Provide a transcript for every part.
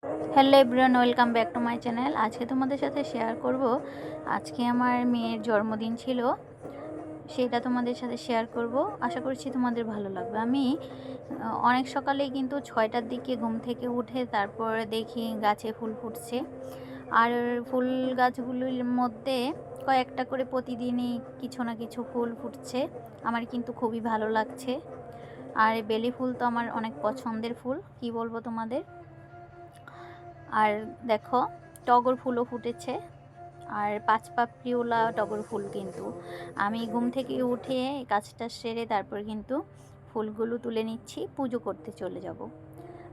Hello everyone, welcome back to my channel. আজকে তোমাদের সাথে শেয়ার করব, আজকে আমার মেয়ের জন্মদিন ছিল, সেটা তোমাদের সাথে শেয়ার করব। আশা করছি তোমাদের ভালো লাগবে। আমি অনেক সকালেই কিন্তু 6টার দিকে ঘুম থেকে উঠে তারপরে দেখি গাছে ফুল ফুটছে, আর ফুল গাছগুলির মধ্যে কয়েকটা করে প্রতিদিনই কিছু না কিছু ফুল ফুটছে। আমার কিন্তু খুবই ভালো লাগছে। আর বেলি ফুল তো আমার অনেক পছন্দের ফুল, কি বলবো তোমাদের। আর দেখো, টগর ফুলও ফুটেছে, আর পাঁচ পাপড়িওলা টগর ফুল। কিন্তু আমি ঘুম থেকে উঠে কাজটা সেরে তারপর কিন্তু ফুলগুলো তুলে নিচ্ছি, পুজো করতে চলে যাব।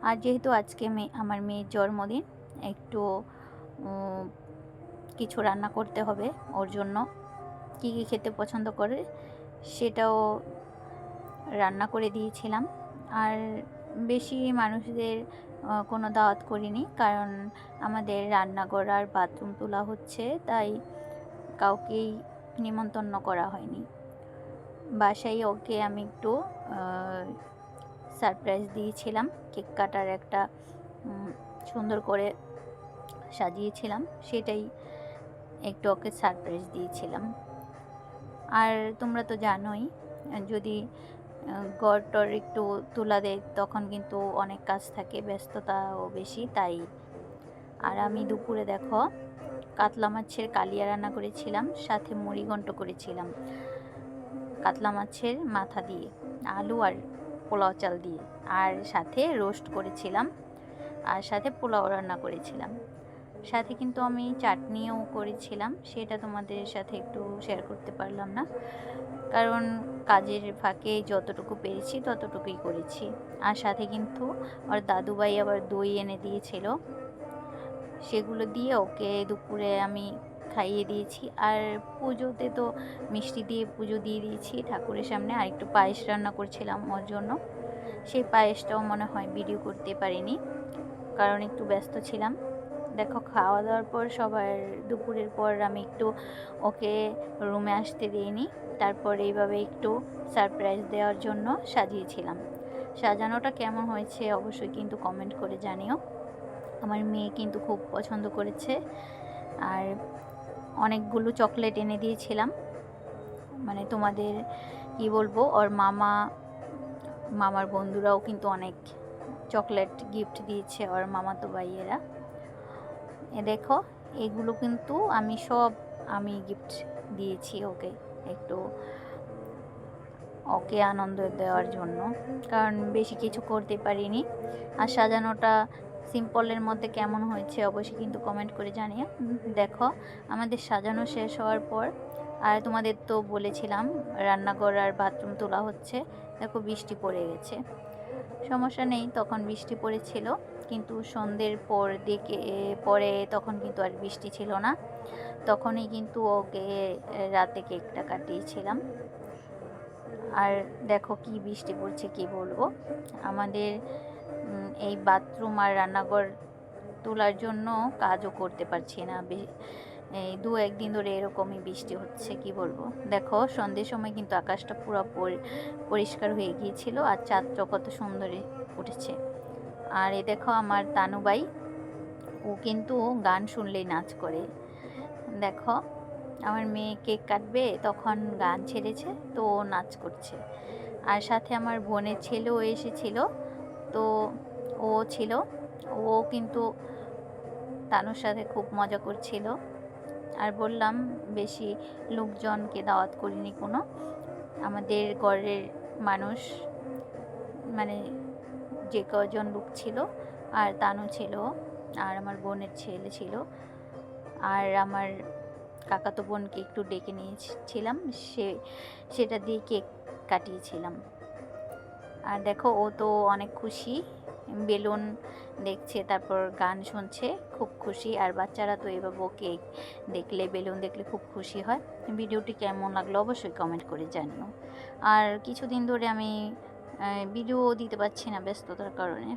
আর যেহেতু আজকে আমার মেয়ের জন্মদিন, একটু কিছু রান্না করতে হবে ওর জন্য। কী কী খেতে পছন্দ করে সেটাও রান্না করে দিয়েছিলাম। আর বেশি মানুষদের কোনো দাওয়াত করিনি, কারণ আমাদের রান্নাঘর আর বাথরুম তোলা হচ্ছে, তাই কাউকেই নিমন্ত্রণ করা হয়নি। বাসায় ওকে আমি একটু সারপ্রাইজ দিয়েছিলাম, কেক কাটার একটা সুন্দর করে সাজিয়েছিলাম, সেটাই একটু ওকে সারপ্রাইজ দিয়েছিলাম। আর তোমরা তো জানোই, যদি ঘর টর একটু তুলা দেয় তখন কিন্তু অনেক কাজ থাকে, ব্যস্ততাও বেশি, তাই। আর আমি দুপুরে দেখো কাতলা মাছের কালিয়া রান্না করেছিলাম, সাথে মুড়িঘণ্ট করেছিলাম কাতলা মাছের মাথা দিয়ে, আলু আর পোলাও চাল দিয়ে, আর সাথে রোস্ট করেছিলাম, আর সাথে পোলাও রান্না করেছিলাম। সাথে কিন্তু আমি চাটনিও করেছিলাম, সেটা তোমাদের সাথে একটু শেয়ার করতে পারলাম না, কারণ কাজের ফাঁকে যতটুকু পেরেছি ততটুকুই করেছি। আর সাথে কিন্তু ওর দাদুভাই আবার দই এনে দিয়েছিল, সেগুলো দিয়ে ওকে দুপুরে আমি খাইয়ে দিয়েছি। আর পুজোতে তো মিষ্টি দিয়ে পুজো দিয়ে দিয়েছি ঠাকুরের সামনে। আর একটু পায়েস রান্না করছিলাম ওর জন্য, সেই পায়েসটাও মনে হয় ভিডিও করতে পারিনি, কারণ একটু ব্যস্ত ছিলাম। দেখো, খাওয়া দাওয়ার পর সবার দুপুরের পর আমি একটু ওকে রুমে আসতে দিইনি, তারপর এইভাবে একটু সারপ্রাইজ দেওয়ার জন্য সাজিয়েছিলাম। সাজানোটা কেমন হয়েছে অবশ্যই কিন্তু কমেন্ট করে জানিও। আমার মেয়ে কিন্তু খুব পছন্দ করেছে। আর অনেকগুলো চকলেট এনে দিয়েছিলাম, মানে তোমাদের কি বলবো, ওর মামার বন্ধুরাও কিন্তু অনেক চকলেট গিফট দিয়েছে, ওর মামাতো ভাইয়েরা। দেখো, এগুলো কিন্তু আমি গিফট দিয়েছি ওকে, একটু ওকে আনন্দ দেওয়ার জন্য, কারণ বেশি কিছু করতে পারিনি। আর সাজানোটা সিম্পলের মধ্যে কেমন হয়েছে অবশ্যই কিন্তু কমেন্ট করে জানিও। দেখো, আমাদের সাজানো শেষ হওয়ার পর, আর তোমাদের তো বলেছিলাম রান্নাঘর আর বাথরুম তোলা হচ্ছে, দেখো বৃষ্টি পড়ে গেছে। সমস্যা নেই, তখন বৃষ্টি পড়েছিল, কিন্তু সন্ধ্যের পরে তখন কিন্তু আর বৃষ্টি ছিল না, তখনই কিন্তু ওকে রাতে কেকটা কাটিয়েছিলাম। আর দেখো কি বৃষ্টি পড়ছে, কি বলবো। আমাদের এই বাথরুম আর রান্নাঘর তোলার জন্য কাজও করতে পারছি না, এই 2-1 দিন ধরে এরকমই বৃষ্টি হচ্ছে, কি বলবো। দেখো, সন্ধ্যের সময় কিন্তু আকাশটা পুরো পরিষ্কার হয়ে গিয়েছিল, আর চাঁদটা কত সুন্দর উঠেছে। আর এই দেখো আমার তানুবাই, ও কিন্তু গান শুনলেই নাচ করে। দেখো, আমার মেয়ে কেক কাটবে তখন গান ছেড়েছে, তো ও নাচ করছে। আর সাথে আমার বোনের ছেলেও এসেছিল, তো ও ছিল, ও কিন্তু তানুর সাথে খুব মজা করছিল। আর বললাম, বেশি লোকজনকে দাওয়াত করিনি কোনো, আমাদের ঘরের মানুষ, মানে যে কজন লোক ছিল, আর তানু ছিল, আর আমার বোনের ছেলে ছিল, আর আমার কাকাতো বোনকে একটু ডেকে নিয়েছিলাম, সেটা দিয়ে কেক কাটিয়েছিলাম। আর দেখো, ও তো অনেক খুশি, বেলুন দেখছে, তারপর গান শুনছে, খুব খুশি। আর বাচ্চারা তো এভাবে কেক দেখলে, বেলুন দেখলে খুব খুশি হয়। ভিডিওটি কেমন লাগলো অবশ্যই কমেন্ট করে জানিও। আর কিছুদিন ধরে আমি ভিডিও দিতে পারছি না ব্যস্ততার কারণে।